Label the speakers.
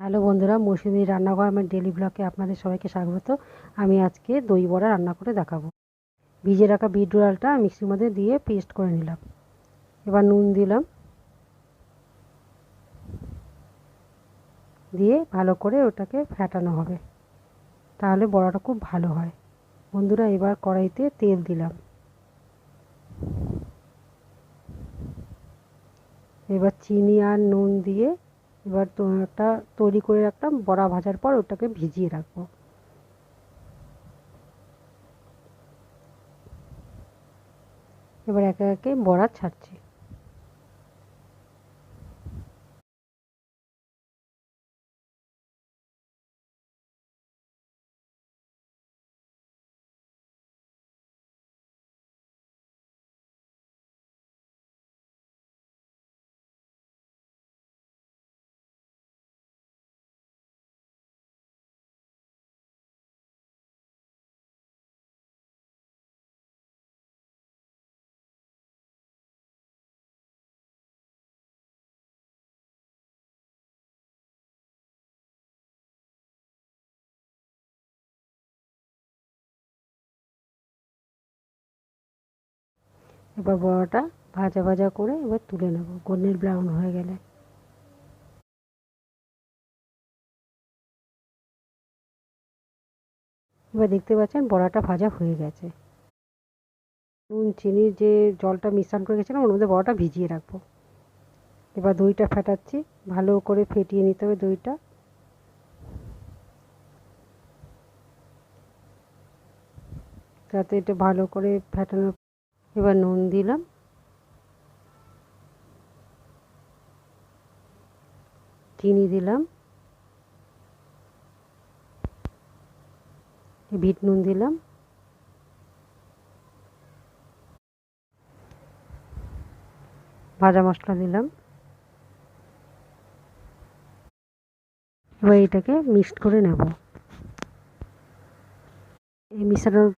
Speaker 1: Hello বন্ধুরা, মৌসুমী রান্নাঘর আমার ডেলি ব্লগে আপনাদের সবাইকে স্বাগত। আমি আজকে দই বড়া রান্না করে দেখাবো। ভিজে রাখা বিট ডালটা মিক্সির মধ্যে দিয়ে পেস্ট করে নিলাম। এবার নুন দিলাম, দিয়ে ভালো করে ওটাকে ফেটানো হবে, তাহলে বড়াটা খুব ভালো হয়। বন্ধুরা, এবার কড়াইতে তেল দিলাম। এবার চিনি আর নুন দিয়ে এবার একটা তৈরি করে রাখলাম। বড়া ভাজার পর ওটাকে ভিজিয়ে রাখবো। এবার একে একে বড়া ছাড়ছি। এবার বড়াটা ভাজা ভাজা করে এবার তুলে নেব গোল্ডেন ব্রাউন হয়ে গেলে। এবার দেখতে পাচ্ছেন বড়াটা ভাজা হয়ে গেছে। নুন চিনির যে জলটা মিশ্রণ করে গেছিলাম ওর মধ্যে বড়াটা ভিজিয়ে রাখবো। এবার দইটা ফেটাচ্ছি, ভালো করে ফেটিয়ে নিতে হবে দইটা। যাতে এটা ভালো করে ফেটানো। এবার নুন দিলাম, চিনি দিলাম, বিট নুন দিলাম, ভাজা মশলা দিলাম। এবার এটাকে মিক্সড করে নেব। এই মিশ্রণ